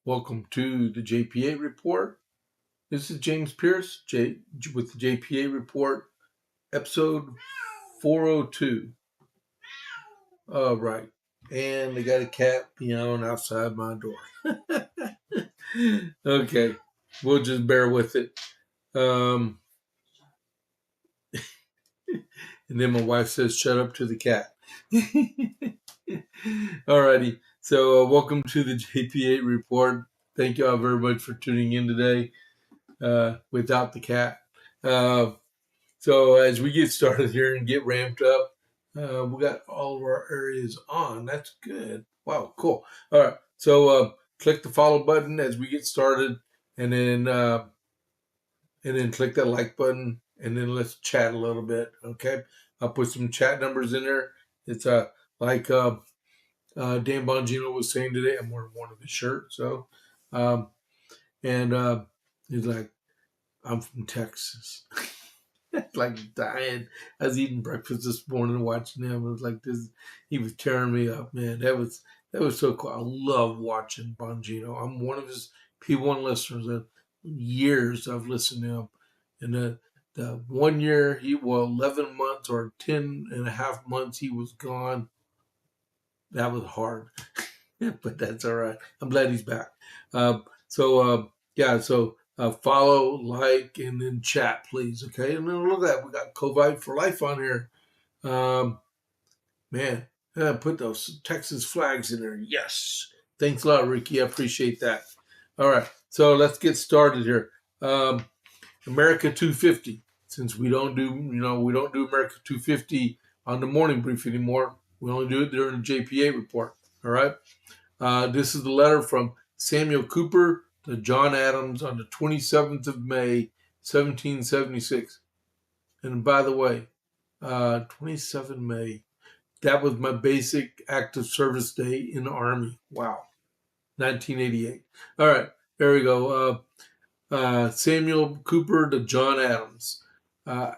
Welcome to the JP8 report. This is James Pierce with the JP8 report, episode 402. All right. And I got a cat meowing outside my door. Okay. We'll just bear with it. And then my wife says, shut up to the cat. Alrighty. So welcome to the JP8 report. Thank you all very much for tuning in today without the cat. So as we get started here and get ramped up, we got all of our areas on. That's good. Wow, cool. All right. So click the follow button as we get started, and then click that like button, and then let's chat a little bit. Okay. I'll put some chat numbers in there. It's like Dan Bongino was saying today. I'm wearing one of his shirts. So, and he's like, I'm from Texas. Like dying. I was eating breakfast this morning watching him. It was like this. He was tearing me up, man. That was so cool. I love watching Bongino. I'm one of his P1 listeners. Years I've listened to him. And the 1 year 11 months or 10 and a half months he was gone. That was hard. But that's all right. I'm glad he's back. Follow, like, and then chat, please. Okay. And then look at that. We got COVID for life on here. Put those Texas flags in there. Yes. Thanks a lot, Ricky. I appreciate that. All right. So let's get started here. America 250. Since we don't do America 250 on the morning brief anymore. We only do it during the JP8 report. All right. This is the letter from Samuel Cooper to John Adams on the 27th of May, 1776. And by the way, 27 May, that was my basic active service day in the Army. Wow. 1988. All right, there we go. Samuel Cooper to John Adams. I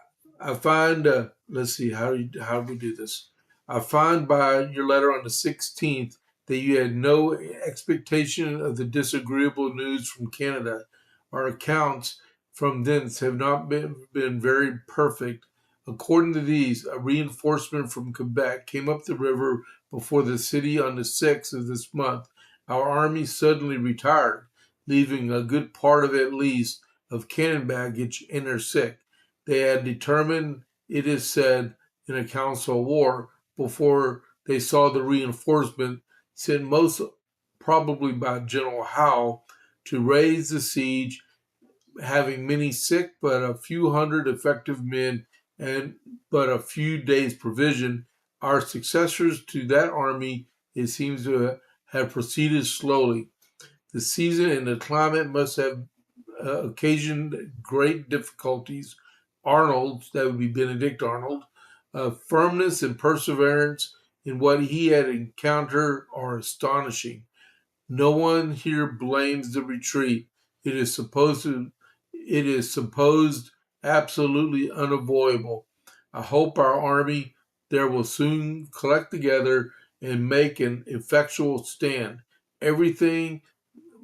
find, let's see, how do we do this? I find by your letter on the 16th that you had no expectation of the disagreeable news from Canada. Our accounts from thence have not been very perfect. According to these, a reinforcement from Quebec came up the river before the city on the 6th of this month. Our army suddenly retired, leaving a good part of at least of cannon baggage and their sick. They had determined, it is said, in a council of war before they saw the reinforcement sent most probably by General Howe to raise the siege, having many sick but a few hundred effective men and but a few days' provision. Our successors to that army, it seems to have proceeded slowly. The season and the climate must have occasioned great difficulties. Arnold's, that would be Benedict Arnold, firmness and perseverance in what he had encountered are astonishing. No one here blames the retreat. It is supposed absolutely unavoidable. I hope our army there will soon collect together and make an effectual stand. Everything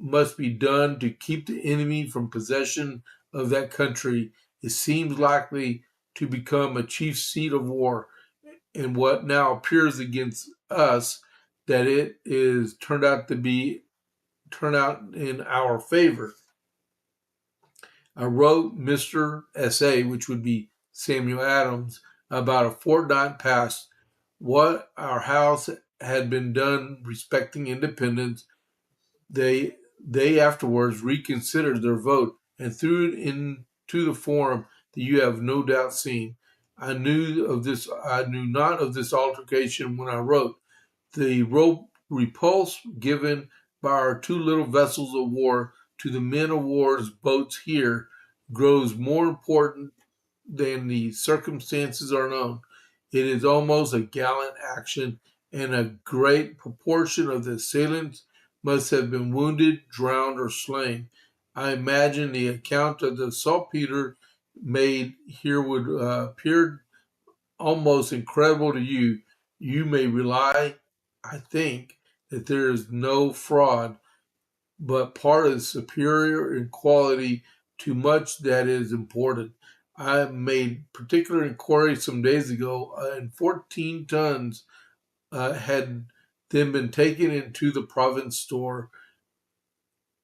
must be done to keep the enemy from possession of that country. It seems likely to become a chief seat of war, and what now appears against us that it is turned out in our favor. I wrote Mr. S.A., which would be Samuel Adams, about a fortnight past what our house had been done respecting independence. They afterwards reconsidered their vote and threw it into the form that you have no doubt seen. I knew not of this altercation when I wrote. The repulse given by our two little vessels of war to the men of war's boats here grows more important than the circumstances are known. It is almost a gallant action, and a great proportion of the assailants must have been wounded, drowned, or slain. I imagine the account of the saltpeter made here would appear almost incredible to you. You may rely, I think, that there is no fraud, but part is superior in quality to much that is important. I made particular inquiry some days ago, and 14 tons had then been taken into the province store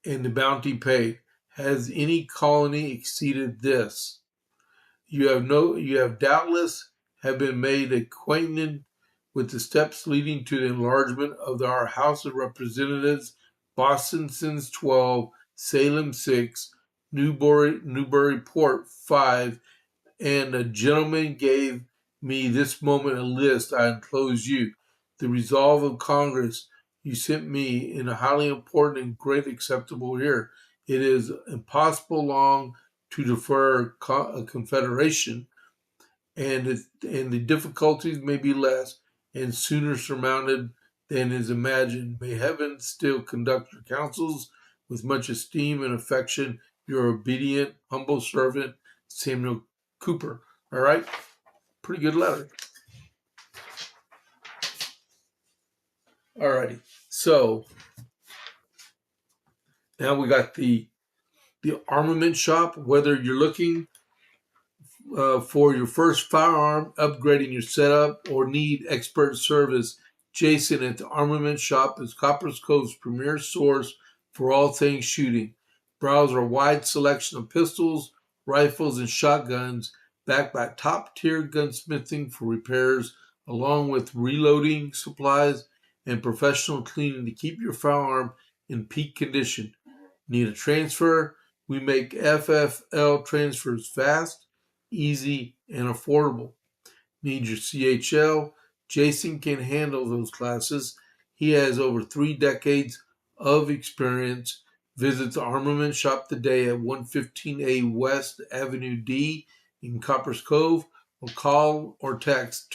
and the bounty paid. Has any colony exceeded this? You have doubtless have been made acquainted with the steps leading to the enlargement of our House of Representatives, Boston since 12, Salem 6, Newburyport 5, and a gentleman gave me this moment a list I enclose you. The resolve of Congress you sent me in a highly important and great acceptable here. It is impossible long to defer a confederation, and the difficulties may be less and sooner surmounted than is imagined. May heaven still conduct your counsels with much esteem and affection. Your obedient, humble servant, Samuel Cooper. All right, pretty good letter. All righty, so now we got the armament shop. Whether you're looking for your first firearm, upgrading your setup, or need expert service, Jason at the Armament Shop is Copper's Cove's premier source for all things shooting. Browse our wide selection of pistols, rifles, and shotguns, backed by top-tier gunsmithing for repairs, along with reloading supplies and professional cleaning to keep your firearm in peak condition. Need a transfer? We make FFL transfers fast, easy, and affordable. Need your CHL? Jason can handle those classes. He has over 3 decades of experience. Visit the Armament Shop today at 115A West Avenue D in Coppers Cove, or call or text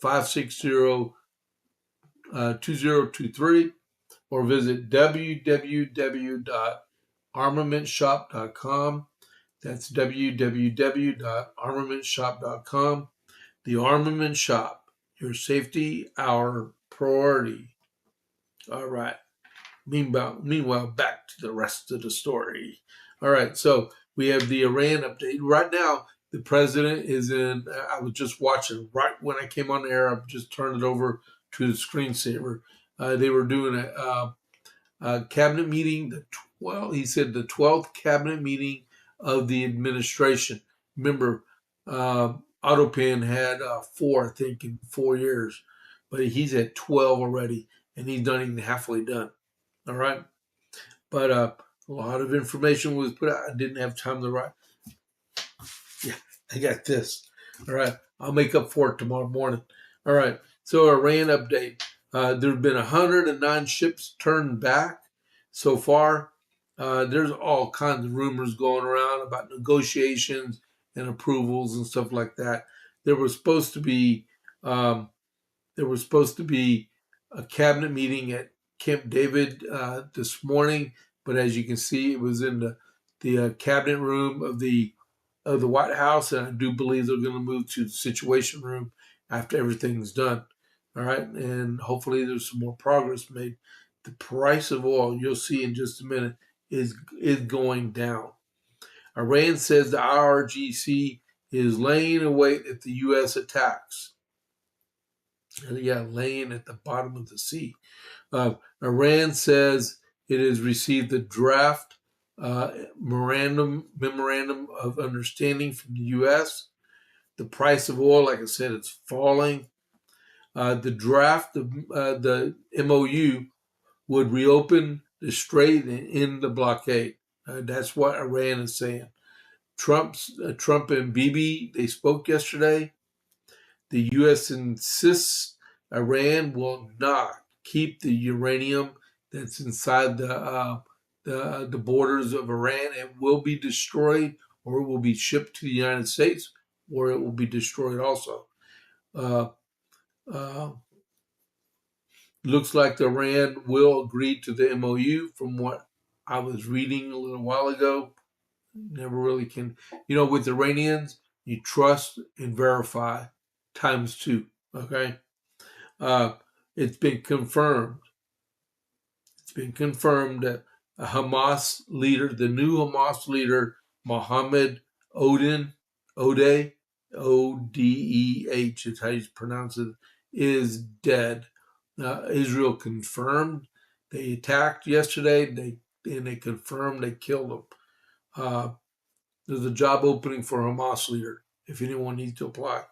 254-560-2023, or visit www.armamentshop.com. That's www.armamentshop.com. The Armament Shop, your safety, our priority. All right. Meanwhile, back to the rest of the story. All right, so we have the Iran update. Right now, the president is in, I was just watching right when I came on the air. I've just turned it over to the screensaver. They were doing a cabinet meeting, he said the 12th cabinet meeting of the administration. Remember, Autopan had 4, I think, in 4 years, but he's at 12 already, and he's not even halfway done. All right, but a lot of information was put out. I didn't have time to write. Yeah, I got this. All right, I'll make up for it tomorrow morning. All right, so Iran update. There have been 109 ships turned back so far. There's all kinds of rumors going around about negotiations and approvals and stuff like that. There was supposed to be a cabinet meeting at Camp David this morning, but as you can see, it was in the cabinet room of the White House, and I do believe they're going to move to the Situation Room after everything's done. All right, and hopefully there's some more progress made. The price of oil, you'll see in just a minute, is going down. Iran says the IRGC is laying in wait if the U.S. attacks. Yeah, laying at the bottom of the sea. Iran says it has received the draft memorandum of understanding from the U.S. The price of oil, like I said, it's falling. The draft of the MOU would reopen the strait and end the blockade. That's what Iran is saying. Trump and Bibi, they spoke yesterday. The U.S. insists Iran will not keep the uranium that's inside the borders of Iran. It will be destroyed, or it will be shipped to the United States, or it will be destroyed also. Uh, looks like Iran will agree to the MOU from what I was reading a little while ago. Never really can. With Iranians, you trust and verify ×2. Okay. Uh, it's been confirmed. It's been confirmed that a Hamas leader, the new Hamas leader, Mohammed Odeh, Odeh is how you pronounce it, is dead. Israel confirmed they attacked yesterday. They confirmed they killed him. There's a job opening for Hamas leader if anyone needs to apply.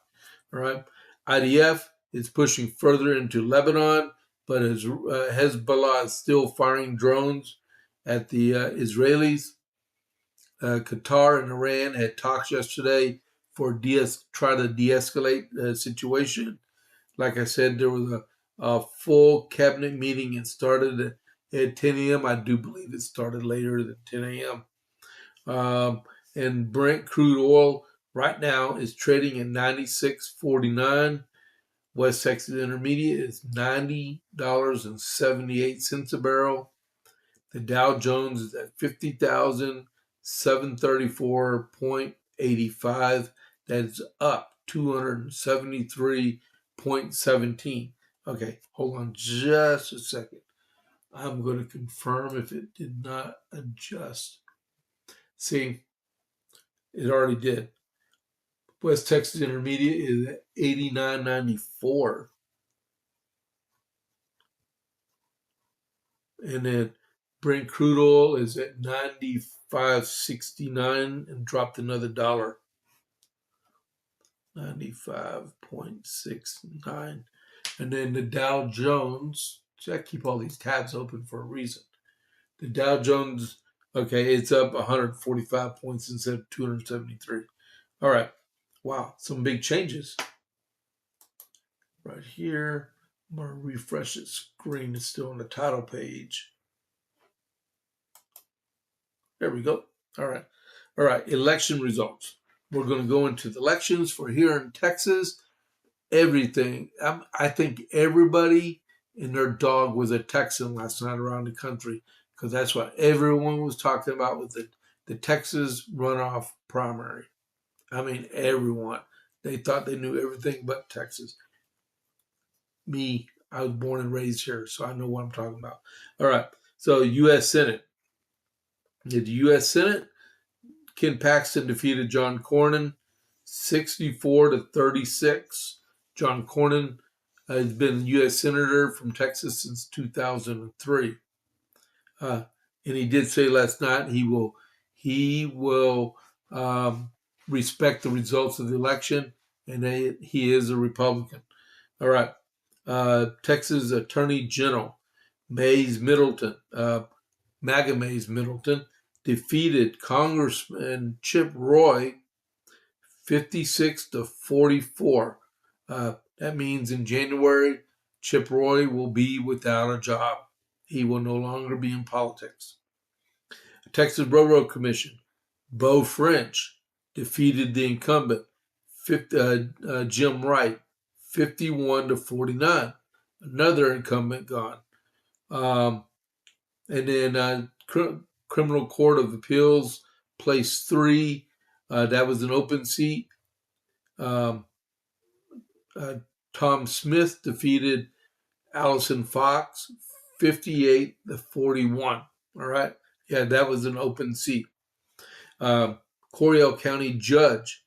All right. IDF is pushing further into Lebanon, but Hezbollah is still firing drones at the Israelis. Qatar and Iran had talks yesterday for try to de-escalate the situation. Like I said, there was a full cabinet meeting. It started at 10 a.m. I do believe it started later than 10 a.m. And Brent crude oil right now is trading at $96.49. West Texas Intermediate is $90.78 a barrel. The Dow Jones is at 50,734.85. That's up 273.17. Okay, hold on just a second. I'm going to confirm if it did not adjust. See, it already did. West Texas Intermediate is at 89.94. And then Brent crude oil is at 95.69 and dropped another dollar. 95.69. And then the Dow Jones, see, I keep all these tabs open for a reason. The Dow Jones, okay, it's up 145 points instead of 273. All right. Wow, some big changes. Right here, I'm going to refresh the screen. It's still on the title page. There we go. All right. Election results. We're going to go into the elections for here in Texas. Everything. I think everybody and their dog was a Texan last night around the country because that's what everyone was talking about with the Texas runoff primary. I mean, everyone. They thought they knew everything but Texas. Me, I was born and raised here, so I know what I'm talking about. All right. So, U.S. Senate. The U.S. Senate, Ken Paxton defeated John Cornyn 64-36. John Cornyn has been U.S. Senator from Texas since 2003. And he did say last night he will respect the results of the election, and he is a Republican. All right. Texas Attorney General MAGA Mays Middleton, defeated Congressman Chip Roy 56-44. That means in January, Chip Roy will be without a job. He will no longer be in politics. Texas Railroad Commission, Beau French, defeated the incumbent, Jim Wright, 51-49. Another incumbent gone. And then Criminal Court of Appeals, place 3. That was an open seat. Tom Smith defeated Allison Fox 58-41. All right. Yeah, that was an open seat. Coryell County Judge,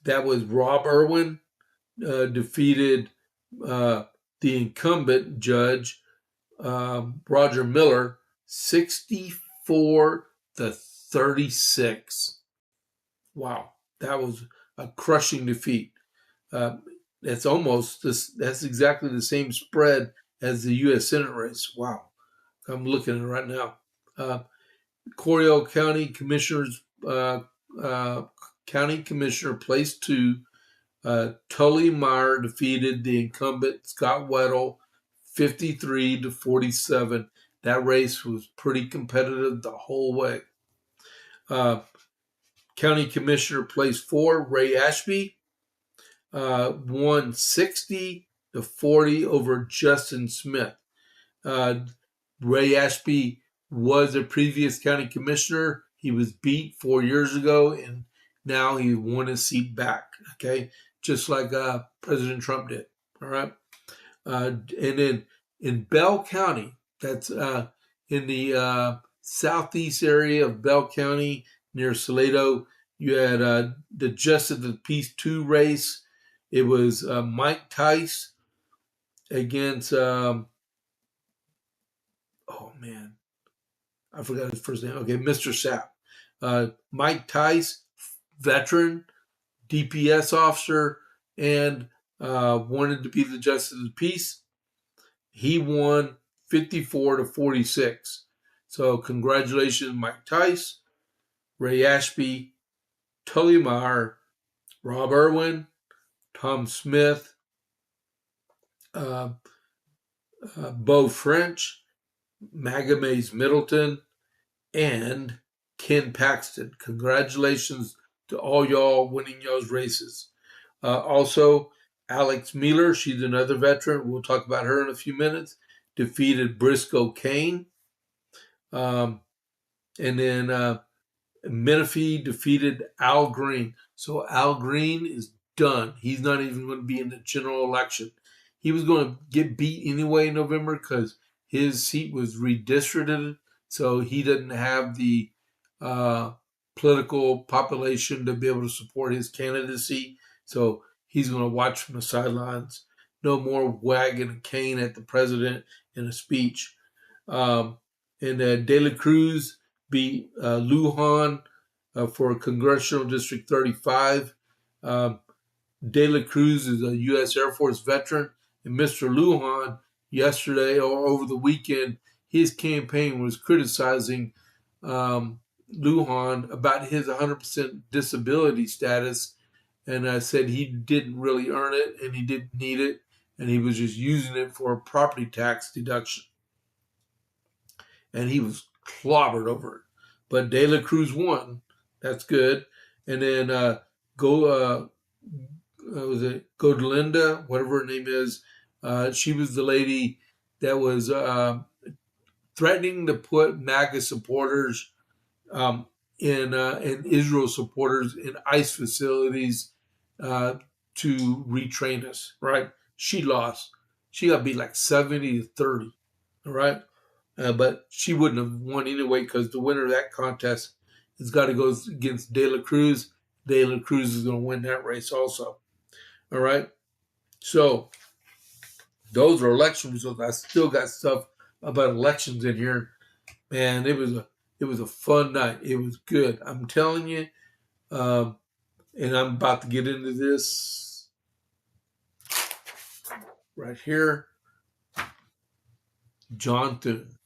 that was Rob Irwin, defeated the incumbent judge, Roger Miller, 64-36. Wow, that was a crushing defeat. That's exactly the same spread as the U.S. Senate race. Wow, I'm looking at it right now. Coryell County Commissioner, place 2. Tully Meyer defeated the incumbent Scott Weddle 53-47. That race was pretty competitive the whole way. County Commissioner place 4, Ray Ashby, won 60 to 40 over Justin Smith. Ray Ashby was a previous county commissioner. He was beat 4 years ago, and now he won his seat back. Okay, just like President Trump did. All right, and then in Bell County, that's in the southeast area of Bell County near Salado. You had the Justice of the Peace 2 race. It was Mike Tice against. Oh man, I forgot his first name. Okay, Mr. Sapp. Mike Tice, veteran, DPS officer, and wanted to be the Justice of the Peace. He won 54 to 46. So congratulations, Mike Tice, Ray Ashby, Tully Meyer, Rob Irwin, Tom Smith, Beau French, Magamaze Middleton, and Ken Paxton. Congratulations to all y'all winning y'all's races. Also, Alex Mueller, she's another veteran. We'll talk about her in a few minutes. Defeated Briscoe Kane. And then Menifee defeated Al Green. So Al Green is done. He's not even going to be in the general election. He was going to get beat anyway in November because his seat was redistricted. So he doesn't have the political population to be able to support his candidacy. So he's going to watch from the sidelines. No more wagging a cane at the president in a speech. And De La Cruz beat Lujan for Congressional District 35. De La Cruz is a U.S. Air Force veteran. And Mr. Lujan, yesterday or over the weekend, his campaign was criticizing Lujan about his 100% disability status, and said he didn't really earn it and he didn't need it, and he was just using it for a property tax deduction. And he was clobbered over it. But De La Cruz won. That's good. And then Godelinda, whatever her name is, she was the lady that was threatening to put MAGA supporters and Israel supporters in ICE facilities to retrain us, right? She lost. She got beat like 70 to 30, all right? But she wouldn't have won anyway because the winner of that contest has got to go against De La Cruz. De La Cruz is going to win that race also, all right? So those are election results. I still got stuff about elections in here. Man, it was a fun night. It was good. I'm telling you, and I'm about to get into this right here. John Thune.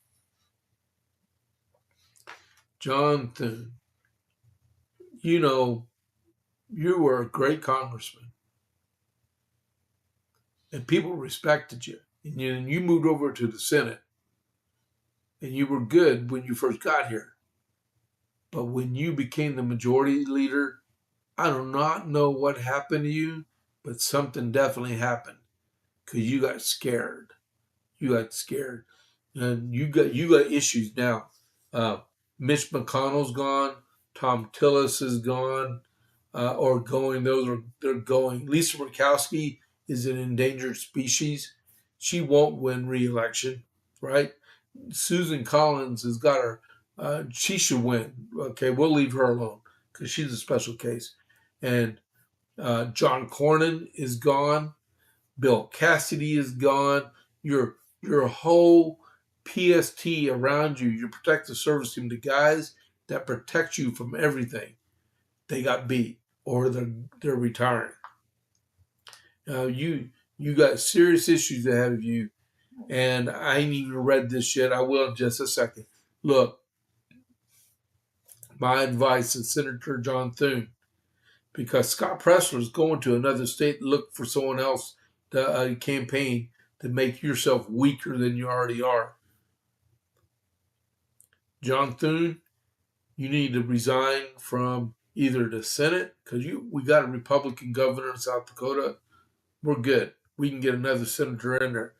John Thune. You know, you were a great congressman. And people respected you. And you moved over to the Senate. And you were good when you first got here. But when you became the majority leader, I do not know what happened to you, but something definitely happened. Because you got scared. You got scared. And you got issues now. Mitch McConnell's gone. Tom Tillis is gone. Or going. They're going. Lisa Murkowski is an endangered species. She won't win re-election, right? Susan Collins has got her. She should win. Okay, we'll leave her alone because she's a special case. And John Cornyn is gone. Bill Cassidy is gone. Your whole PST around you, your protective service team, the guys that protect you from everything, they got beat or they're retiring. You got serious issues ahead of you, and I ain't even read this yet. I will in just a second. Look, my advice is Senator John Thune, because Scott Pressler is going to another state to look for someone else to campaign to make yourself weaker than you already are. John Thune, you need to resign from either the Senate, because we got a Republican governor in South Dakota. We're good. we can get another senator in there.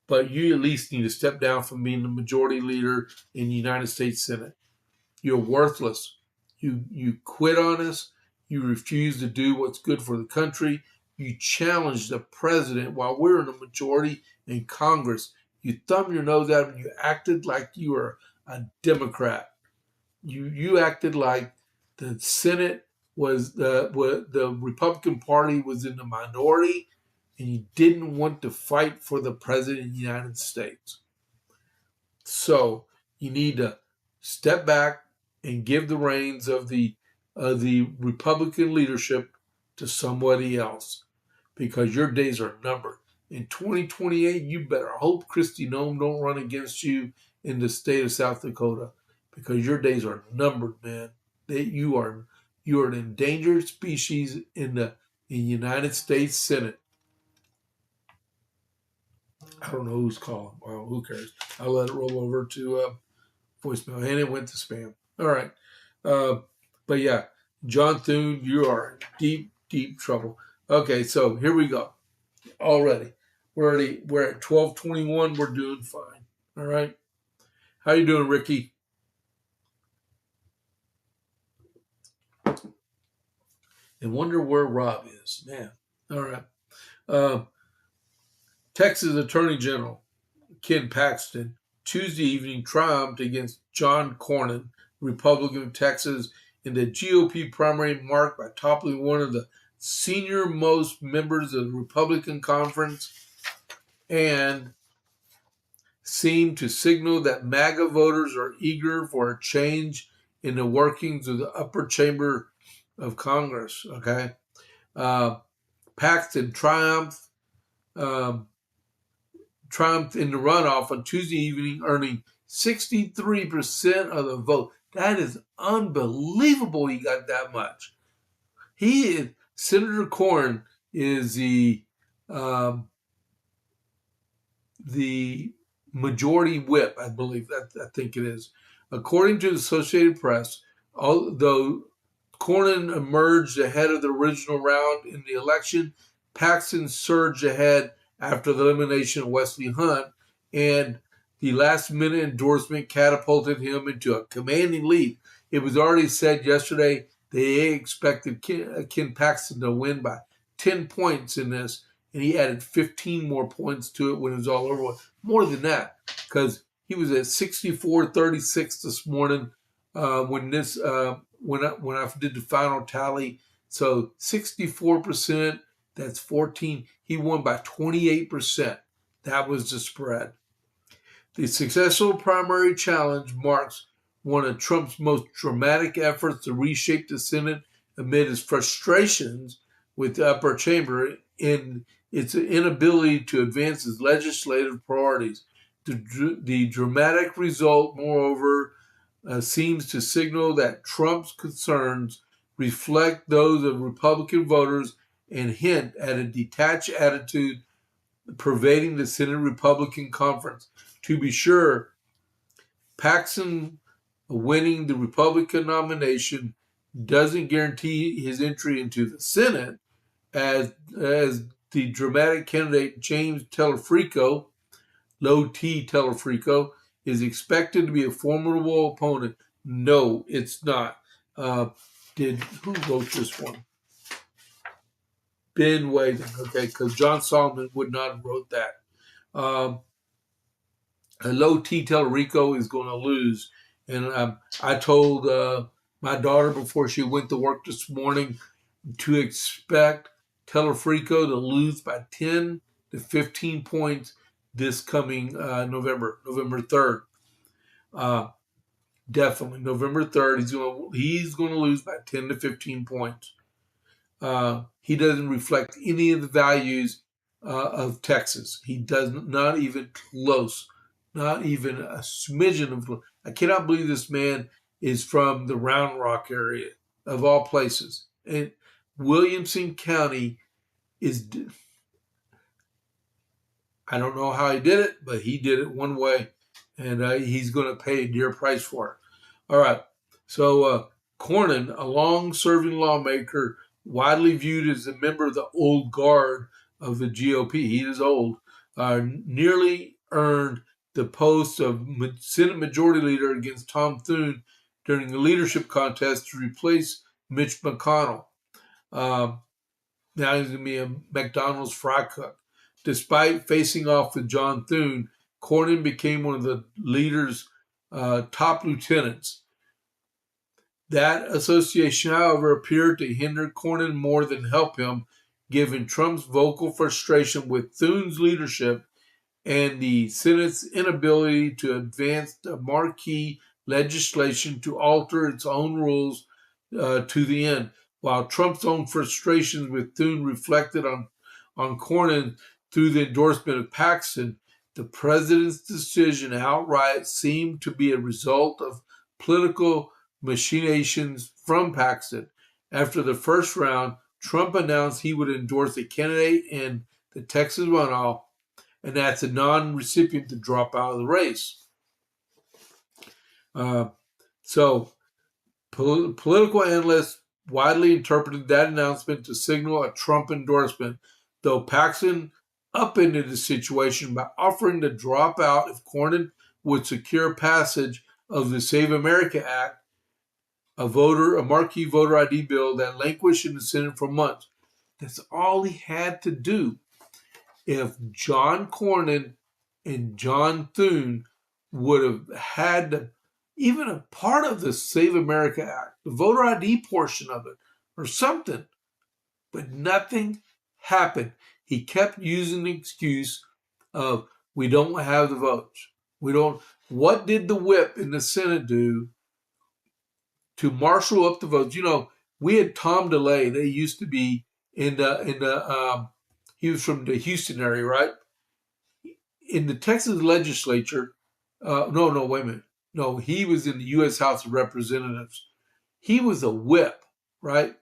But you at least need to step down from being the majority leader in the United States Senate. You're worthless. You quit on us. You refuse to do what's good for the country. You challenge the president while we're in the majority in Congress. You thumbed your nose at him and you acted like you were a Democrat. You acted like the Senate was the Republican Party was in the minority, and you didn't want to fight for the president of the United States. So you need to step back and give the reins of the Republican leadership to somebody else, because your days are numbered. In 2028, you better hope Kristi Noem don't run against you in the state of South Dakota, because your days are numbered, man. You are an endangered species in the United States Senate. I don't know who's calling. Well, who cares? I'll let it roll over to voicemail, and it went to spam. All right. But yeah, John Thune, you are in deep, deep trouble. Okay, so here we go. Already. We're at 12:21. We're doing fine. All right. How you doing, Ricky? And wonder where Rob is. Man. All right. Texas Attorney General Ken Paxton Tuesday evening triumphed against John Cornyn, Republican of Texas, in the GOP primary marked by toppling one of the senior-most members of the Republican conference, and seemed to signal that MAGA voters are eager for a change in the workings of the upper chamber of Congress. Okay, Paxton triumphed in the runoff on Tuesday evening, earning 63% of the vote. That is unbelievable. He got that much. Senator Cornyn is the majority whip, I believe. I think it is. According to the Associated Press, although Cornyn emerged ahead of the original round in the election, Paxton surged ahead after the elimination of Wesley Hunt, and the last-minute endorsement catapulted him into a commanding lead. It was already said yesterday they expected Ken Paxton to win by 10 points in this, and he added 15 more points to it when it was all over with. More than that, because he was at 64-36 this morning when I did the final tally. So 64%, that's 14. He won by 28%. That was the spread. The successful primary challenge marks one of Trump's most dramatic efforts to reshape the Senate amid his frustrations with the upper chamber in its inability to advance his legislative priorities. The dramatic result, moreover, seems to signal that Trump's concerns reflect those of Republican voters and hint at a detached attitude pervading the Senate Republican Conference. To be sure, Paxton winning the Republican nomination doesn't guarantee his entry into the Senate, as the dramatic candidate James Telefrico, low T Telefrico, is expected to be a formidable opponent. No, it's not. Who wrote this one? Ben Waden, okay, because John Solomon would not have wrote that. Low T Telefrico is going to lose. And I told my daughter before she went to work this morning to expect Telefrico to lose by 10 to 15 points this coming November 3rd. Definitely, November 3rd, he's going to lose by 10 to 15 points. He doesn't reflect any of the values of Texas. He does not even close, not even a smidgen of close. I cannot believe this man is from the Round Rock area, of all places. And Williamson County is, I don't know how he did it, but he did it one way, and he's going to pay a dear price for it. All right, so Cornyn, a long-serving lawmaker, widely viewed as a member of the old guard of the GOP. He is old. Nearly earned the post of Senate Majority Leader against Tom Thune during the leadership contest to replace Mitch McConnell. Now he's going to be a McDonald's fry cook. Despite facing off with John Thune, Cornyn became one of the leader's top lieutenants. That association, however, appeared to hinder Cornyn more than help him, given Trump's vocal frustration with Thune's leadership and the Senate's inability to advance the marquee legislation to alter its own rules to the end. While Trump's own frustrations with Thune reflected on Cornyn through the endorsement of Paxton, the president's decision outright seemed to be a result of political machinations from Paxton. After the first round, Trump announced he would endorse a candidate in the Texas runoff, and that's a non-recipient to drop out of the race. So political analysts widely interpreted that announcement to signal a Trump endorsement, though Paxton upended the situation by offering to drop out if Cornyn would secure passage of the Save America Act, a marquee voter ID bill that languished in the Senate for months. That's all he had to do. If John Cornyn and John Thune would have had even a part of the Save America Act, the voter ID portion of it, or something, but nothing happened. He kept using the excuse of, we don't have the votes. What did the whip in the Senate do to marshal up the votes? We had Tom DeLay. They used to be he was from the Houston area, right? In the Texas legislature, wait a minute. No, he was in the U.S. House of Representatives. He was a whip, right?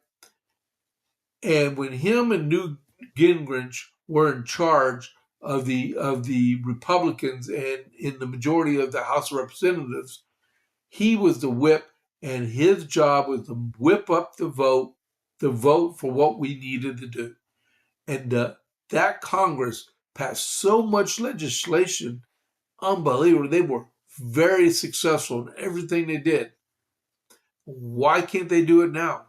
And when him and Newt Gingrich were in charge of the Republicans and in the majority of the House of Representatives, he was the whip, and his job was to whip up the vote for what we needed to do. And that Congress passed so much legislation, unbelievable. They were very successful in everything they did. Why can't they do it now?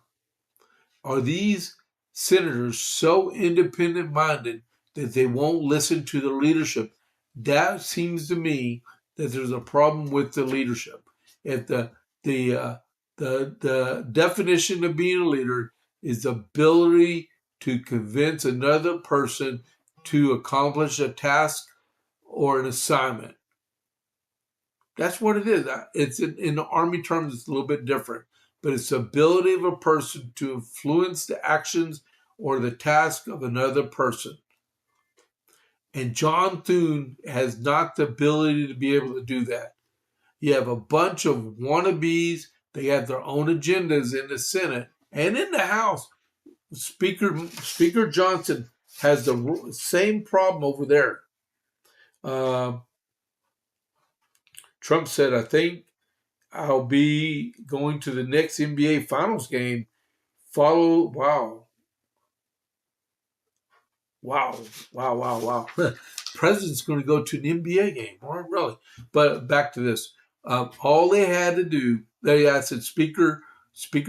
Are these senators so independent-minded that they won't listen to the leadership? That seems to me that there's a problem with the leadership. If the definition of being a leader is the ability to convince another person to accomplish a task or an assignment. That's what it is. It's in the Army terms, it's a little bit different, but it's the ability of a person to influence the actions or the task of another person. And John Thune has not the ability to be able to do that. You have a bunch of wannabes. They have their own agendas in the Senate and in the House. Speaker Johnson has the same problem over there. Trump said, I think I'll be going to the next NBA Finals game. Wow. President's going to go to an NBA game. All right, really. But back to this. All they had to do, I said, Speaker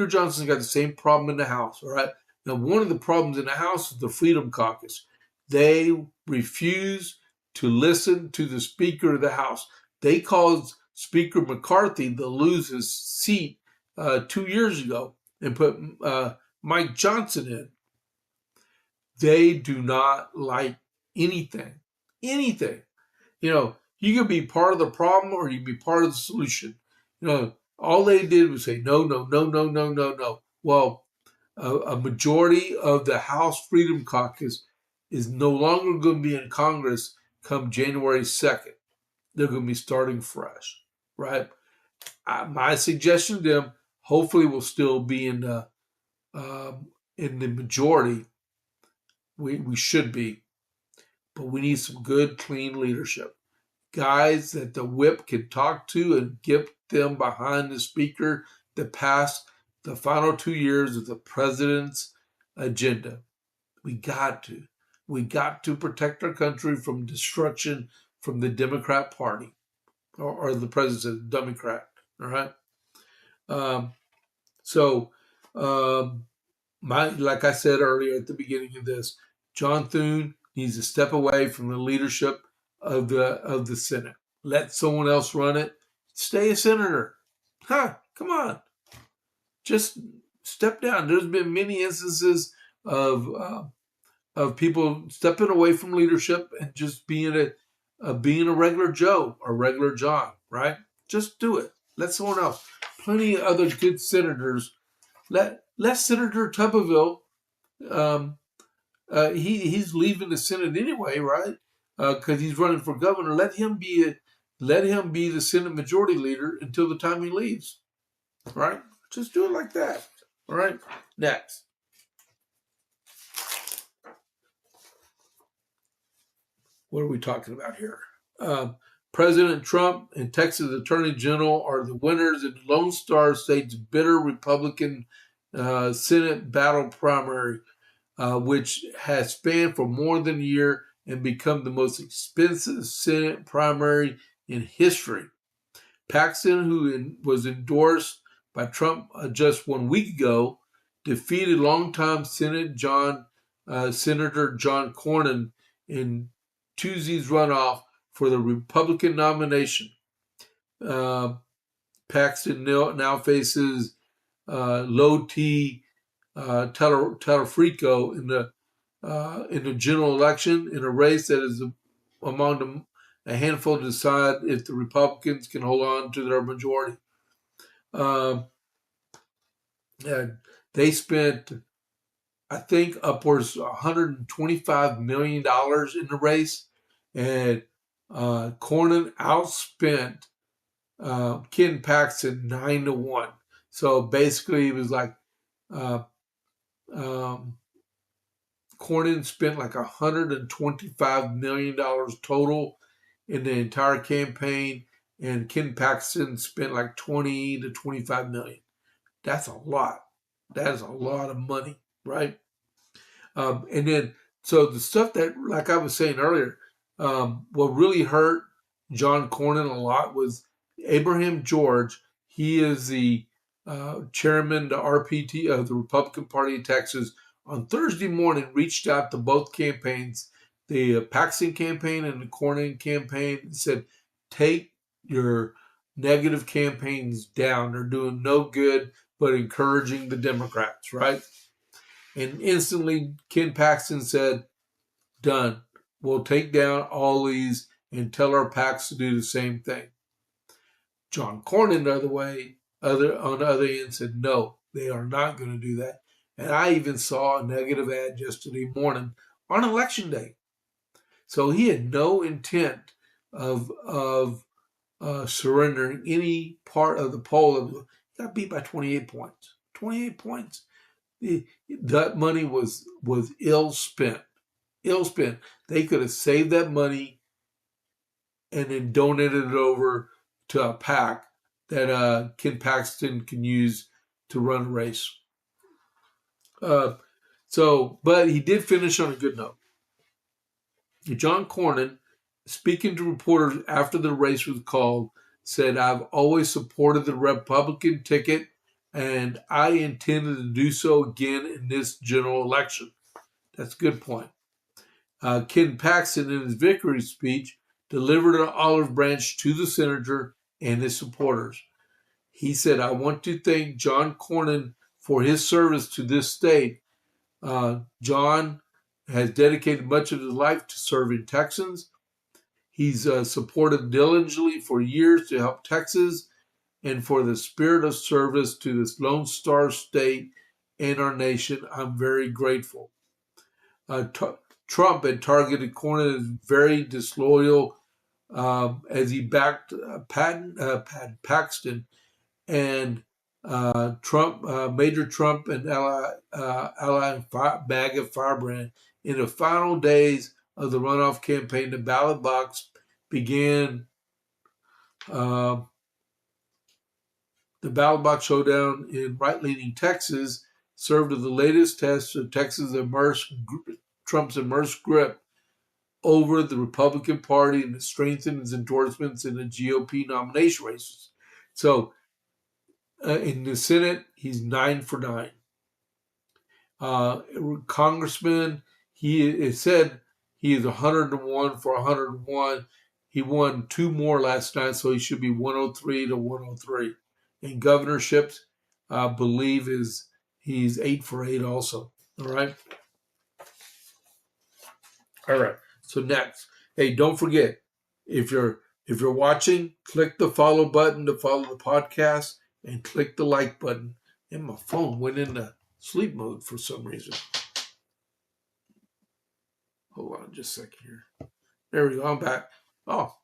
Johnson's got the same problem in the House. All right. Now, one of the problems in the House is the Freedom Caucus. They refuse to listen to the Speaker of the House. They caused Speaker McCarthy to lose his seat 2 years ago and put Mike Johnson in. They do not like anything. Anything. You can be part of the problem or you can be part of the solution. All they did was say no, no, no, no, no, no, no. Well, a majority of the House Freedom Caucus is no longer going to be in Congress come January 2nd. They're going to be starting fresh, right? My suggestion to them, hopefully, will still be in the majority. We should be, but we need some good, clean leadership. Guys that the whip can talk to and get them behind the speaker to pass the final 2 years of the president's agenda. We got to. We got to protect our country from destruction from the Democrat Party or the president, Democrat. All right. Um, so, like I said earlier at the beginning of this, John Thune needs to step away from the leadership of the Senate. Let someone else run it. Stay a senator. Come on. Just step down. There's been many instances of people stepping away from leadership and just being a regular Joe or regular John, right? Just do it. Let someone else. Plenty of other good senators. Let Senator Tuberville. He's leaving the Senate anyway, right? Because he's running for governor. Let him be the Senate Majority Leader until the time he leaves, right? Just do it like that. All right. Next. What are we talking about here? President Trump and Texas Attorney General are the winners in Lone Star State's bitter Republican Senate battle primary, which has spanned for more than a year and become the most expensive Senate primary in history. Paxton, who was endorsed by Trump just 1 week ago, defeated longtime Senator John Cornyn in Tuesday's runoff for the Republican nomination. Paxton now faces Loti Talafrico in the general election in a race that is among a handful to decide if the Republicans can hold on to their majority. They spent, I think, upwards $125 million in the race, and Cornyn outspent Ken Paxton 9-1. So basically, it was like Cornyn spent like $125 million total in the entire campaign, and Ken Paxton spent like 20 to 25 million. That's a lot. That is a lot of money, right? And then, so the stuff that, like I was saying earlier, what really hurt John Cornyn a lot was Abraham George. He is the chairman, the RPT of the Republican Party of Texas. On Thursday morning, reached out to both campaigns, the Paxton campaign and the Cornyn campaign, and said, take your negative campaigns down. They're doing no good but encouraging the Democrats, right? And instantly, Ken Paxton said, done. We'll take down all these and tell our PACs to do the same thing. John Cornyn, on the other end, said, no, they are not going to do that. And I even saw a negative ad yesterday morning on election day. So he had no intent of surrendering any part of the poll. He got beat by 28 points. 28 points. That money was ill spent. Ill spent. They could have saved that money and then donated it over to a PAC that Ken Paxton can use to run a race. But he did finish on a good note. John Cornyn, speaking to reporters after the race was called, said, I've always supported the Republican ticket, and I intended to do so again in this general election. That's a good point. Ken Paxton, in his victory speech, delivered an olive branch to the senator and his supporters. He said, I want to thank John Cornyn for his service to this state. John has dedicated much of his life to serving Texans. He's supported diligently for years to help Texas and for the spirit of service to this Lone Star State and our nation. I'm very grateful. Trump had targeted Cornyn as very disloyal as he backed Paxton, and Major Trump and ally MAGA Firebrand. In the final days of the runoff campaign, the ballot box began. The ballot box showdown in right-leaning Texas served as the latest test of Texas' Trump's immense grip over the Republican Party and to strengthen his endorsements in the GOP nomination races. So in the Senate, he's 9 for 9. Congressman, it said he is 101 for 101. He won 2 more last night, so he should be 103 to 103. In governorships, I believe he's 8 for 8 also. All right. All right. So next, hey, don't forget, if you're watching, click the follow button to follow the podcast, and click the like button. And my phone went into sleep mode for some reason. Hold on just a second here. There we go. I'm back. Oh,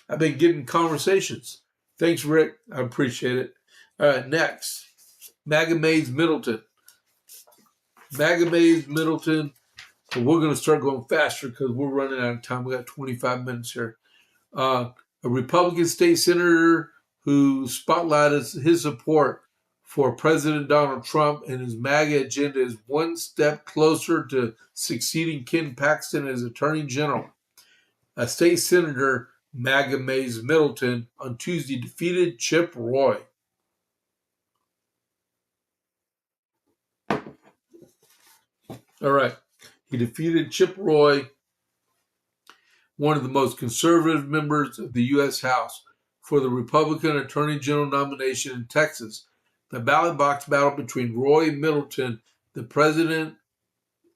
I've been getting conversations. Thanks, Rick. I appreciate it. All right, next. MAGA Mays Middleton. MAGA Mays Middleton. But we're going to start going faster because we're running out of time. We got 25 minutes here. A Republican state senator who spotlighted his support for President Donald Trump and his MAGA agenda is one step closer to succeeding Ken Paxton as Attorney General. A state senator, MAGA Mays Middleton, on Tuesday defeated Chip Roy. All right. He defeated Chip Roy, one of the most conservative members of the U.S. House, for the Republican Attorney General nomination in Texas. The ballot box battle between Roy and Middleton, the president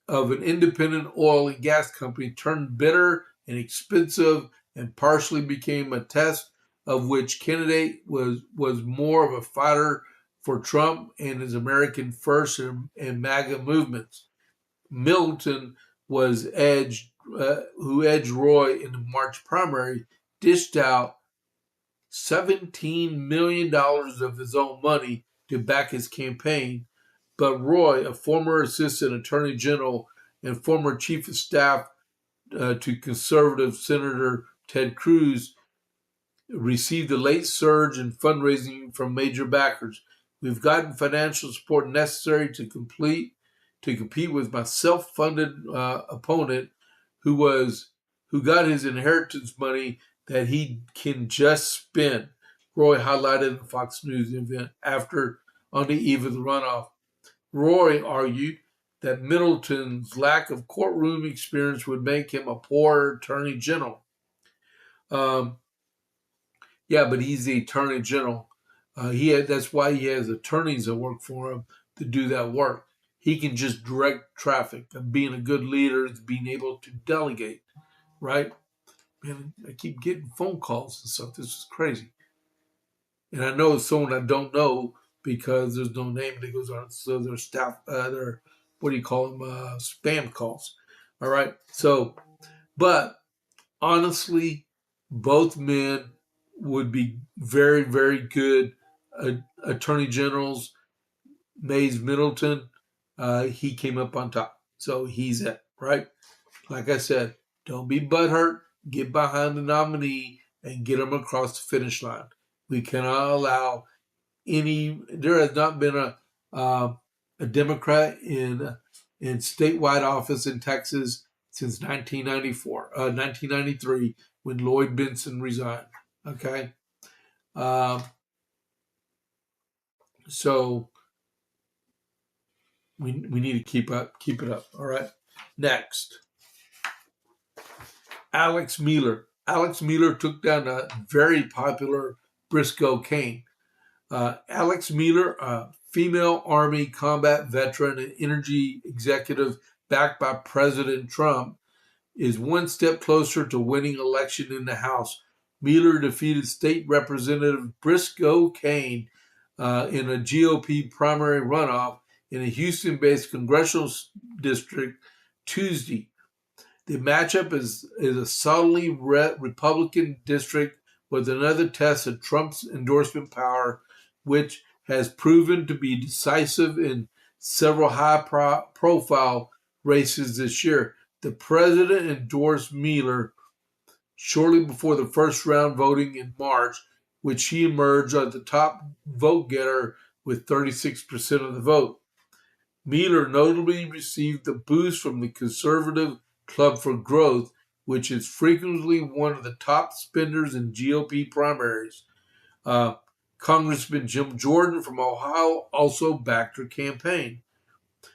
of an independent oil and gas company, turned bitter and expensive and partially became a test of which candidate was more of a fighter for Trump and his American First and MAGA movements. Middleton was who edged Roy in the March primary, dished out $17 million of his own money to back his campaign. But Roy, a former assistant attorney general and former chief of staff to conservative Senator Ted Cruz, received a late surge in fundraising from major backers. We've gotten financial support necessary to compete with my self-funded opponent who got his inheritance money that he can just spend, Roy highlighted in the Fox News event on the eve of the runoff. Roy argued that Middleton's lack of courtroom experience would make him a poor attorney general. Yeah, but he's the attorney general. That's why he has attorneys that work for him to do that work. He can just direct traffic. Being a good leader is being able to delegate, right? Man, I keep getting phone calls and stuff. This is crazy. And I know it's someone I don't know because there's no name that goes on. So they're staff, they're, what do you call them? Spam calls. All right. So, but honestly, both men would be very, very good attorney generals. Mays Middleton, he came up on top. So he's it, right? Like I said, don't be butthurt. Get behind the nominee and get him across the finish line. We cannot allow there has not been a Democrat in statewide office in Texas since 1993, when Lloyd Bentsen resigned. Okay. So we need to keep it up. All right. Next. Alex Mueller. Alex Mueller took down a very popular Briscoe Cain. Alex Mueller, a female Army combat veteran and energy executive backed by President Trump, is one step closer to winning election in the House. Mueller defeated State Representative Briscoe Cain in a GOP primary runoff in a Houston-based congressional district Tuesday. The matchup is a solidly Republican district with another test of Trump's endorsement power, which has proven to be decisive in several high-profile races this year. The president endorsed Mueller shortly before the first round voting in March, which he emerged as the top vote getter with 36% of the vote. Mueller notably received a boost from the conservative Club for Growth, which is frequently one of the top spenders in GOP primaries. Congressman Jim Jordan from Ohio also backed her campaign.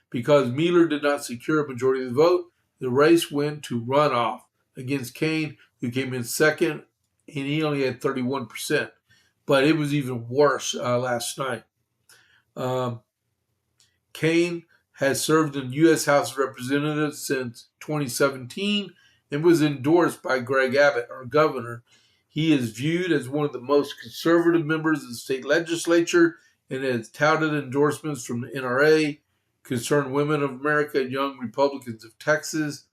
Because Mueller did not secure a majority of the vote, the race went to runoff against Kane, who came in second, and he only had 31%. But it was even worse last night. Kane has served in the U.S. House of Representatives since 2017 and was endorsed by Greg Abbott, our governor. He is viewed as one of the most conservative members of the state legislature and has touted endorsements from the NRA, Concerned Women of America, Young Republicans of Texas,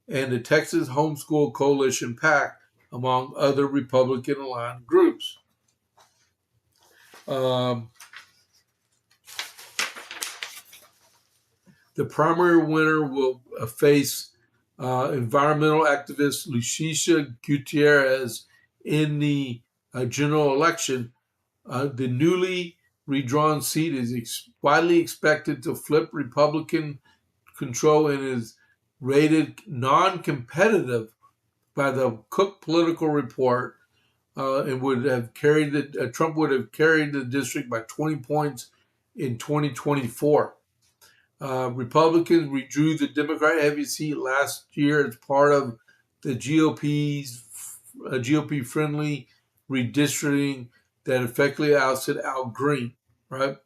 and the Texas Homeschool Coalition PAC, among other Republican-aligned groups. The primary winner will face environmental activist Lucia Gutierrez in the general election. The newly redrawn seat is widely expected to flip Republican control and is rated non-competitive by the Cook Political Report, and would have carried Trump would have carried the district by 20 points in 2024. Republicans withdrew the Democrat-heavy seat last year as part of the GOP-friendly redistricting that effectively ousted Al Green, right?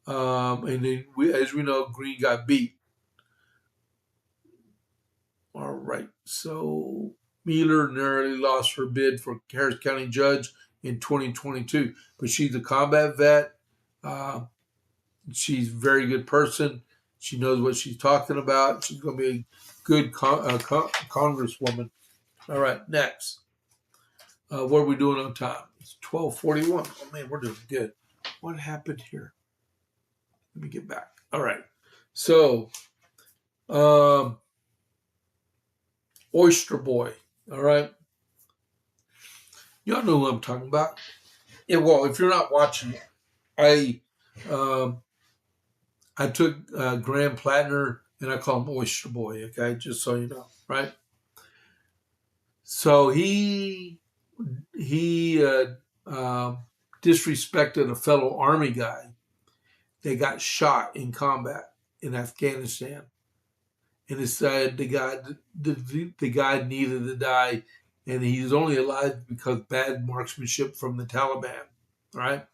And then, as we know, Green got beat. All right, so Mueller narrowly lost her bid for Harris County judge in 2022, but she's a combat vet. She's a very good person. She knows what she's talking about. She's going to be a good congresswoman. All right, next. What are we doing on time? It's 12:41. Oh, man, we're doing good. What happened here? Let me get back. All right. So, Oyster Boy. All right. Y'all know who I'm talking about. Yeah, well, if you're not watching, I took Graham Plattner and I call him Oyster Boy, okay? Just so you know, right? So he disrespected a fellow Army guy that got shot in combat in Afghanistan. And it said the guy needed to die, and he's only alive because bad marksmanship from the Taliban, right?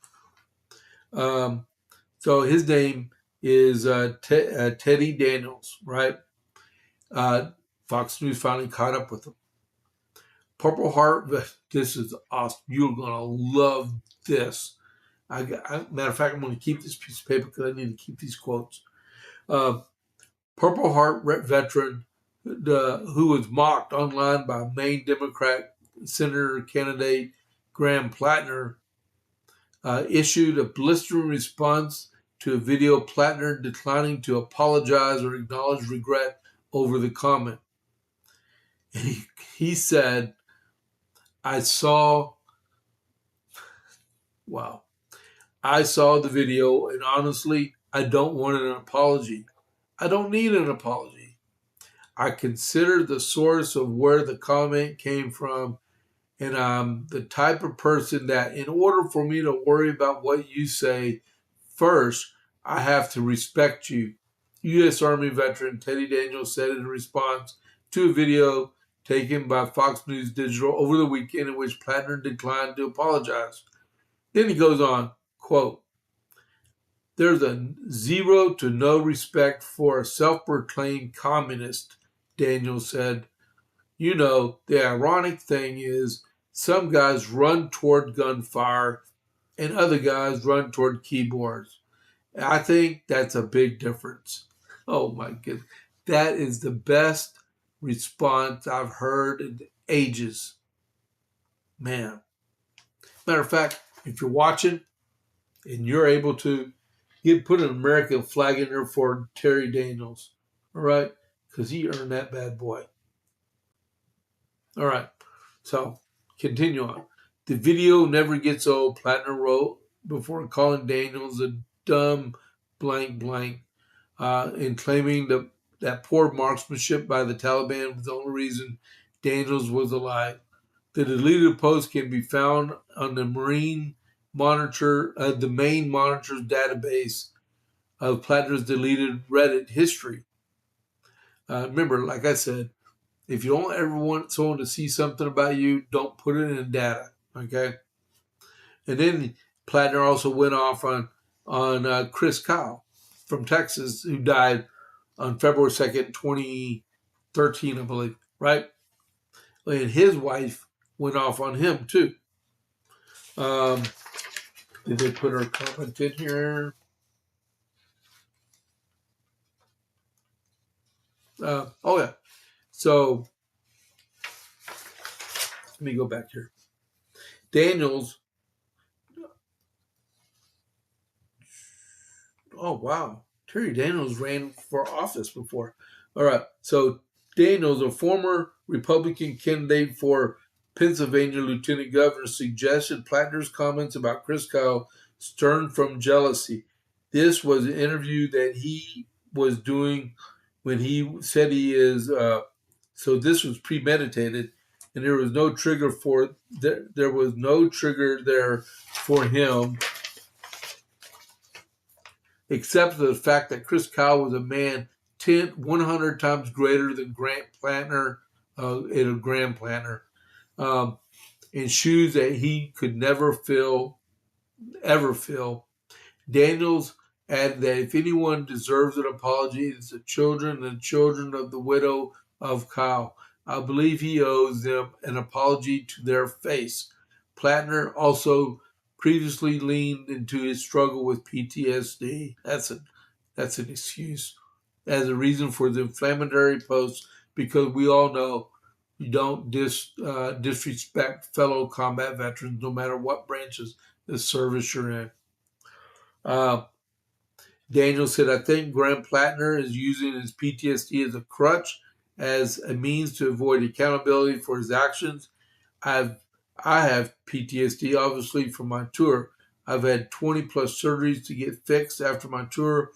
So his name is Teddy Daniels, right? Fox News finally caught up with him. Purple Heart, this is awesome. You're going to love this. Matter of fact, I'm going to keep this piece of paper because I need to keep these quotes. Purple Heart veteran who was mocked online by Maine Democrat Senator candidate Graham Plattner issued a blistering response to a video of Plattner declining to apologize or acknowledge regret over the comment. And he said, I saw the video, and honestly, I don't want an apology. I don't need an apology. I consider the source of where the comment came from, and I'm the type of person that in order for me to worry about what you say, first, I have to respect you. U.S. Army veteran Teddy Daniels said in response to a video taken by Fox News Digital over the weekend in which Plattner declined to apologize. Then he goes on, quote, there's a zero to no respect for a self-proclaimed communist, Daniels said. You know, the ironic thing is some guys run toward gunfire and other guys run toward keyboards. I think that's a big difference. Oh my goodness. That is the best response I've heard in ages. Man. Matter of fact, if you're watching and you're able to put an American flag in there for Terry Daniels. All right? Because he earned that bad boy. All right. So, continue on. The video never gets old, Plattner wrote, before calling Daniels a dumb blank blank, in claiming that poor marksmanship by the Taliban was the only reason Daniels was alive. The deleted post can be found on the the main monitor's database of Plattner's deleted Reddit history. Remember, like I said, if you don't ever want someone to see something about you, don't put it in data. Okay. And then Plattner also went off on Chris Kyle from Texas, who died on February 2nd, 2013, I believe, right? And his wife went off on him, too. Did they put her comment in here? Oh, yeah. So, let me go back here. Daniels. Oh, wow. Terry Daniels ran for office before. All right. So, Daniels, a former Republican candidate for Pennsylvania lieutenant governor, suggested Plattner's comments about Chris Kyle stemmed from jealousy. This was an interview that he was doing when he said he is. So this was premeditated, and there was no trigger for there was no trigger there for him, except for the fact that Chris Kyle was a man 100 times greater than Grant Plattner, Graham Plattner, in shoes that he could never ever fill. Daniels added that if anyone deserves an apology, it's the children and children of the widow of Kyle. I believe he owes them an apology to their face. Plattner also previously leaned into his struggle with PTSD. That's an excuse as a reason for the inflammatory posts, because we all know you don't disrespect fellow combat veterans, no matter what branches of service you're in. Daniel said, I think Graham Plattner is using his PTSD as a crutch, as a means to avoid accountability for his actions. I have PTSD, obviously, from my tour. I've had 20 plus surgeries to get fixed after my tour,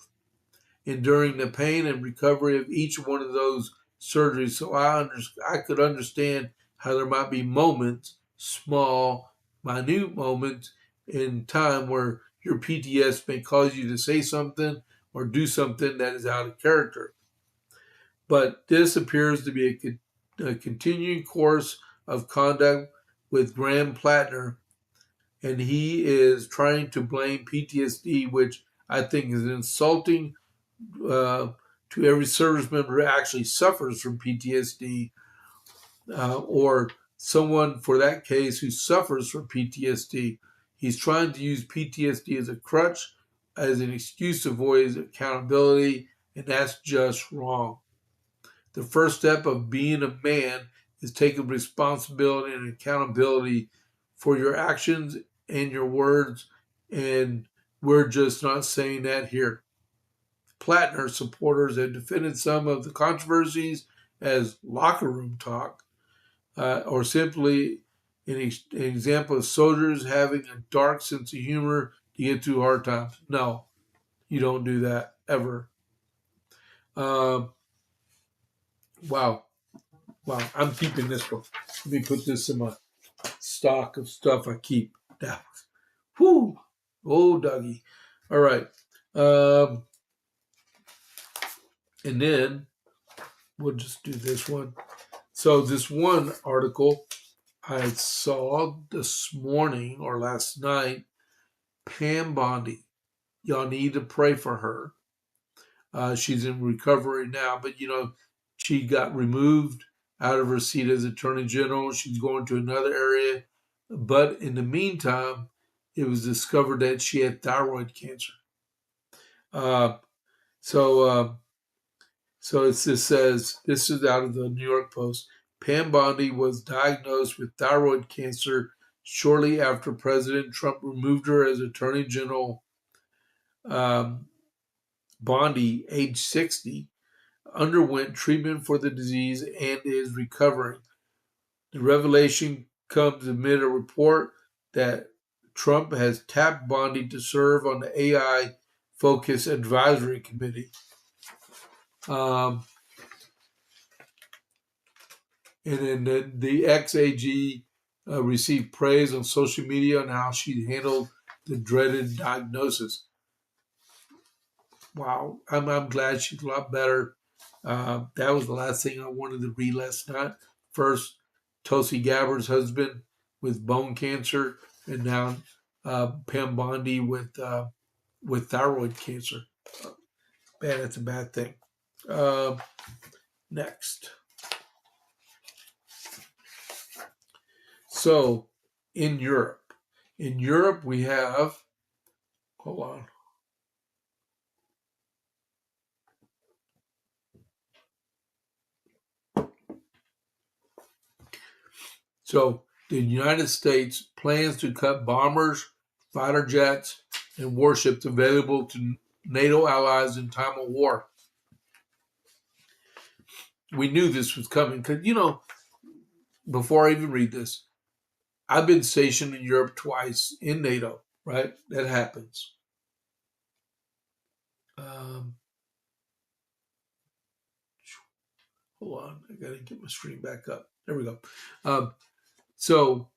enduring the pain and recovery of each one of those surgeries. So I could understand how there might be moments, small, minute moments in time where your PTS may cause you to say something or do something that is out of character. But this appears to be a continuing course of conduct with Graham Plattner, and he is trying to blame PTSD, which I think is insulting to every service member who actually suffers from PTSD, or someone, for that case, who suffers from PTSD. He's trying to use PTSD as a crutch, as an excuse to avoid accountability, and that's just wrong. The first step of being a man is taking responsibility and accountability for your actions and your words, and we're just not saying that here. Plattner supporters have defended some of the controversies as locker room talk, or simply an example of soldiers having a dark sense of humor to get through hard times. No, you don't do that ever. Wow. I'm keeping this one. Let me put this in my stock of stuff I keep. That was, whoo, oh, Dougie. All right. And then we'll just do this one. So this one article I saw this morning or last night, Pam Bondi. Y'all need to pray for her. She's in recovery now, but she got removed out of her seat as Attorney General. She's going to another area. But in the meantime, it was discovered that she had thyroid cancer. So it says, this is out of the New York Post. Pam Bondi was diagnosed with thyroid cancer shortly after President Trump removed her as Attorney General. Bondi, age 60, underwent treatment for the disease and is recovering. The revelation comes amid a report that Trump has tapped Bondi to serve on the AI Focus Advisory Committee. And then the ex-AG received praise on social media on how she handled the dreaded diagnosis. Wow, I'm glad she's a lot better. That was the last thing I wanted to read last night. First, Tulsi Gabbard's husband with bone cancer, and now Pam Bondi with thyroid cancer. Man, that's a bad thing. Next. So, in Europe we have, hold on. So, the United States plans to cut bombers, fighter jets, and warships available to NATO allies in time of war. We knew this was coming because, before I even read this, I've been stationed in Europe twice in NATO, right? That happens. Hold on. I got to get my screen back up. There we go. So,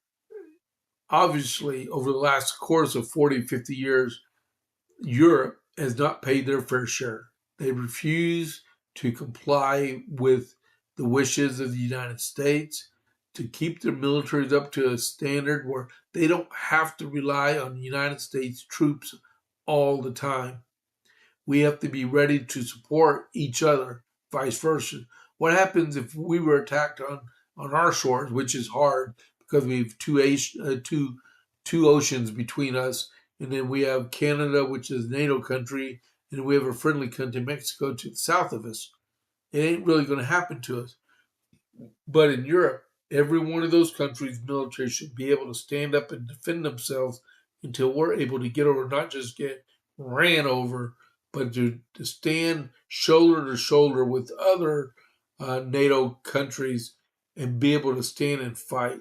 obviously, over the last course of 40, 50 years, Europe has not paid their fair share. They refuse to comply with the wishes of the United States to keep their militaries up to a standard where they don't have to rely on United States troops all the time. We have to be ready to support each other, vice versa. What happens if we were attacked on our shores, which is hard because we have two oceans between us, and then we have Canada, which is a NATO country, and we have a friendly country, Mexico, to the south of us. It ain't really going to happen to us. But in Europe, every one of those countries' military should be able to stand up and defend themselves until we're able to get over, not just get ran over, but to stand shoulder to shoulder with other NATO countries and be able to stand and fight.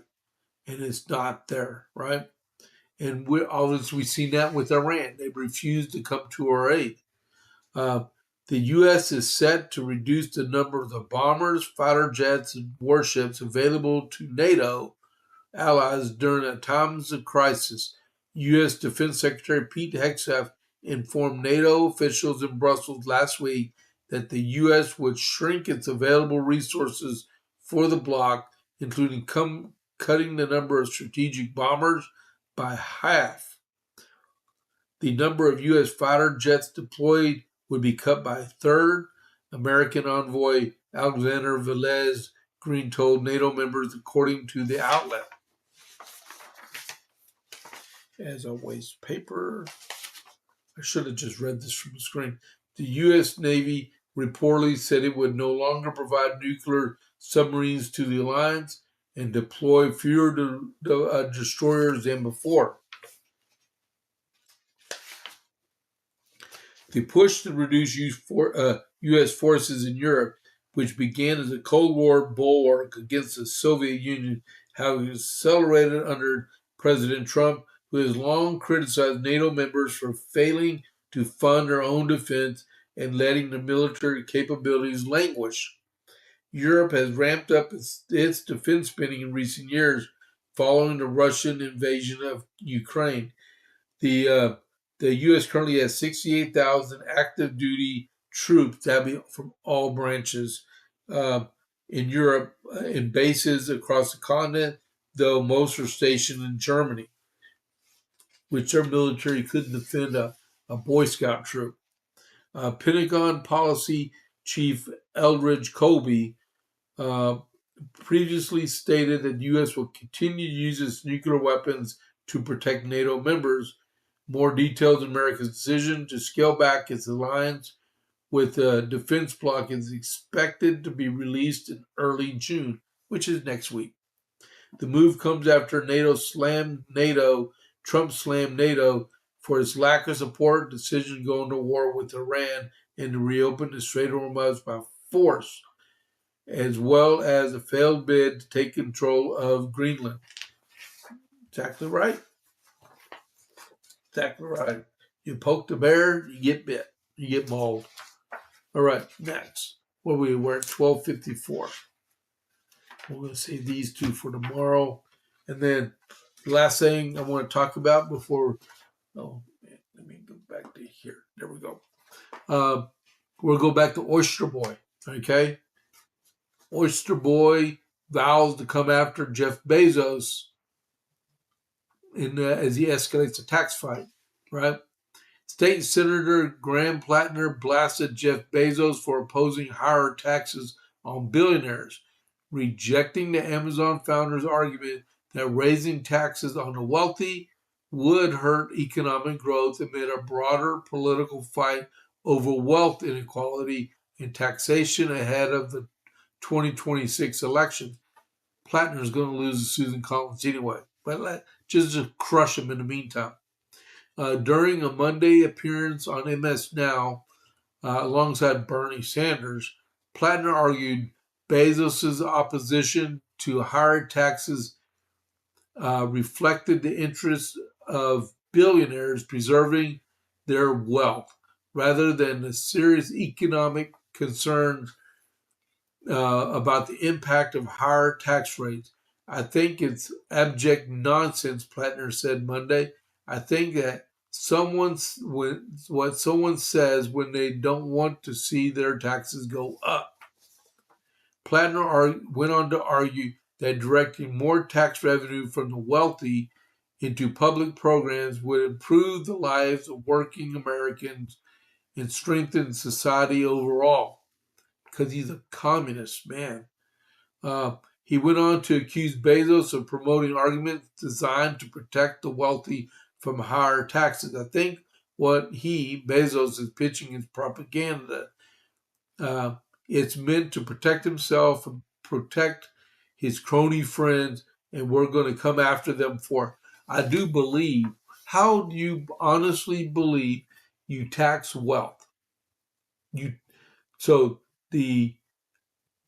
And it's not there, right? And we've seen that with Iran. They refused to come to our aid. The U.S. is set to reduce the number of the bombers, fighter jets, and warships available to NATO allies during times of crisis. U.S. Defense Secretary Pete Hegseth informed NATO officials in Brussels last week that the U.S. would shrink its available resources for the bloc, including cutting the number of strategic bombers by half. The number of U.S. fighter jets deployed would be cut by a third. American envoy Alexander Velez Green told NATO members, according to the outlet. As a waste paper, I should have just read this from the screen. The U.S. Navy reportedly said it would no longer provide nuclear submarines to the alliance and deploy fewer destroyers than before. The push to reduce U.S. forces in Europe, which began as a Cold War bulwark against the Soviet Union, has accelerated under President Trump, who has long criticized NATO members for failing to fund their own defense and letting their military capabilities languish. Europe has ramped up its defense spending in recent years following the Russian invasion of Ukraine. The U.S. currently has 68,000 active duty troops, that be from all branches, in Europe, in bases across the continent, though most are stationed in Germany, which their military couldn't defend a Boy Scout troop. Pentagon Policy Chief Eldridge Colby previously stated that the U.S. will continue to use its nuclear weapons to protect NATO members. More details on America's decision to scale back its alliance with the defense bloc is expected to be released in early June, which is next week. The move comes after Trump slammed NATO for its lack of support, decision going to war with Iran, and to reopen the Strait of Hormuz by force, as well as a failed bid to take control of Greenland. Exactly right. Exactly right. You poke the bear, you get bit. You get mauled. All right, next. We're at 12:54. We're going to save these two for tomorrow. And then the last thing I want to talk about before, oh, man, let me go back to here. There we go. We'll go back to Oyster Boy, okay? Oyster Boy vows to come after Jeff Bezos as he escalates a tax fight, right? State Senator Graham Plattner blasted Jeff Bezos for opposing higher taxes on billionaires, rejecting the Amazon founder's argument that raising taxes on the wealthy would hurt economic growth amid a broader political fight over wealth inequality and taxation ahead of the 2026 election. Plattner is going to lose to Susan Collins anyway, but just to crush him in the meantime. During a Monday appearance on MS Now, alongside Bernie Sanders, Plattner argued Bezos' opposition to higher taxes reflected the interests of billionaires preserving their wealth rather than the serious economic concerns about the impact of higher tax rates. I think it's abject nonsense, Plattner said Monday. I think that what someone says when they don't want to see their taxes go up. Plattner went on to argue that directing more tax revenue from the wealthy into public programs would improve the lives of working Americans and strengthen society overall. Because he's a communist, man. He went on to accuse Bezos of promoting arguments designed to protect the wealthy from higher taxes. I think what Bezos, is pitching is propaganda. It's meant to protect himself and protect his crony friends, and we're going to come after them for it. I do believe. How do you honestly believe you tax wealth? So the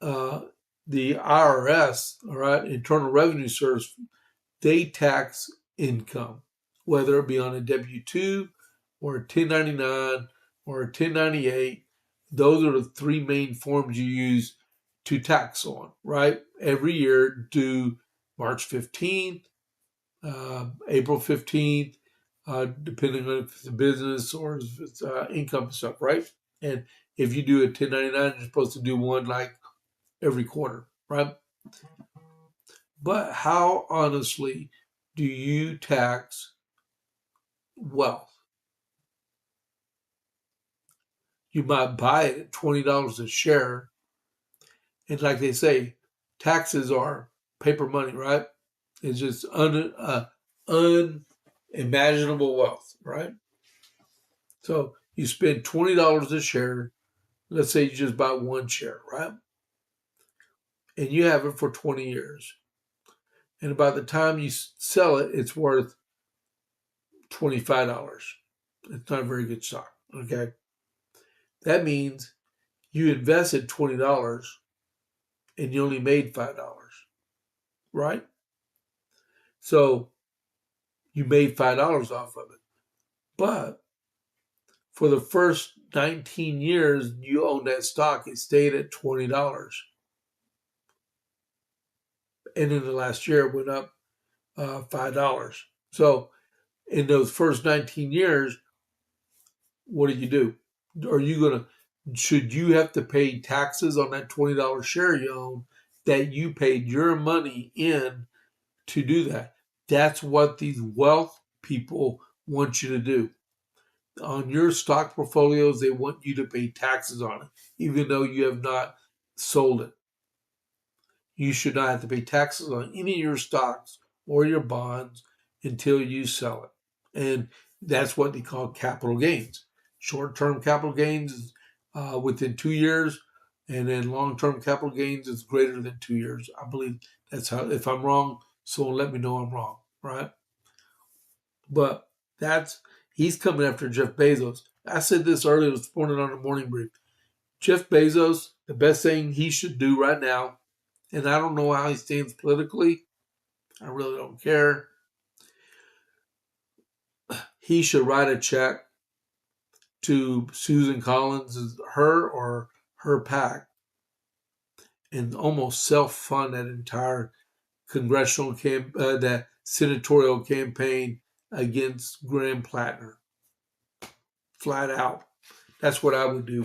IRS, all right, Internal Revenue Service, they tax income, whether it be on a W-2 or a 1099 or a 1098. Those are the three main forms you use to tax on, right? Every year due March 15th, April 15th, depending on if it's a business or if it's income stuff, right? And if you do a 1099, you're supposed to do one like every quarter, right? But how honestly do you tax wealth? You might buy it at $20 a share. And like they say, taxes are paper money, right? It's just unimaginable wealth, right? So you spend $20 a share. Let's say you just buy one share, right? And you have it for 20 years. And by the time you sell it, it's worth $25. It's not a very good stock, okay? That means you invested $20 and you only made $5, right? So you made $5 off of it. But for the first 19 years you owned that stock, it stayed at $20. And in the last year, it went up $5. So in those first 19 years, what do? Should you have to pay taxes on that $20 share you own that you paid your money in to do that? That's what these wealth people want you to do. On your stock portfolios, they want you to pay taxes on it, even though you have not sold it. You should not have to pay taxes on any of your stocks or your bonds until you sell it. And that's what they call capital gains. Short-term capital gains is within 2 years, and then long-term capital gains is greater than 2 years. I believe that's how. If I'm wrong, someone let me know I'm wrong, right? But he's coming after Jeff Bezos. I said this earlier this morning on the morning brief. Jeff Bezos, the best thing he should do right now, and I don't know how he stands politically. I really don't care. He should write a check to Susan Collins, her or her PAC, and almost self-fund that entire that senatorial campaign against Graham Plattner. Flat out. That's what I would do.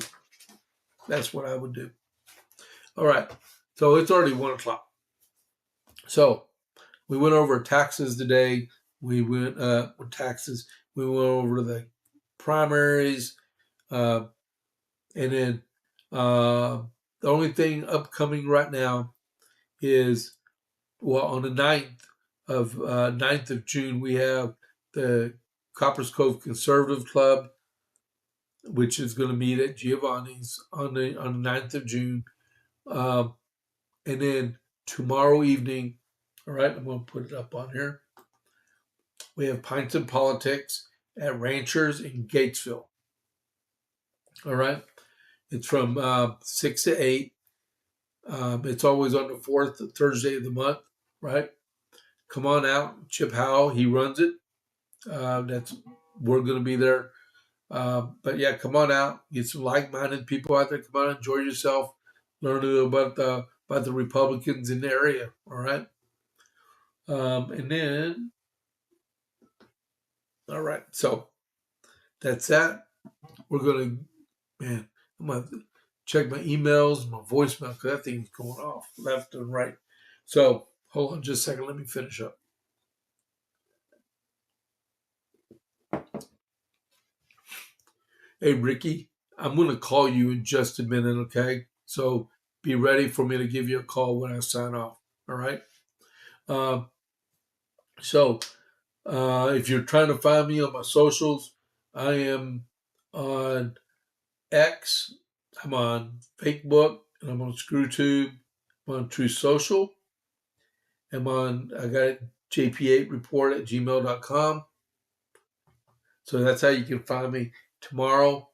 That's what I would do. All right. So it's already 1 o'clock. So we went over taxes today. We went with taxes. We went over the primaries, and then the only thing upcoming right now is, well, on the 9th of June, we have the Coppers Cove Conservative Club, which is going to meet at Giovanni's on the 9th of June. And then tomorrow evening, all right, I'm going to put it up on here. We have Pints and Politics at Ranchers in Gatesville. All right. It's from 6 to 8. It's always on the fourth Thursday of the month, right? Come on out. Chip Howell, he runs it. We're going to be there. But yeah, come on out. Get some like-minded people out there. Come on, enjoy yourself. Learn a little about the Republicans in the area. All right. And then, all right. So that's that. We're going to, man, I'm going to check my emails, my voicemail, because that thing's going off left and right. So hold on just a second. Let me finish up. Hey, Ricky, I'm going to call you in just a minute, okay? So be ready for me to give you a call when I sign off, all right? So if you're trying to find me on my socials, I am on X, I'm on Facebook, and I'm on ScrewTube, I'm on True Social, I got JP8 report at gmail.com. So that's how you can find me. Tomorrow,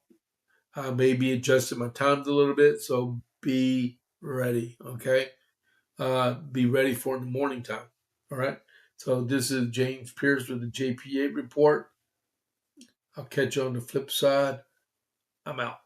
I may be adjusting my times a little bit, so be ready, okay? Be ready for the morning time, all right? So this is James Pierce with the JP8 report. I'll catch you on the flip side. I'm out.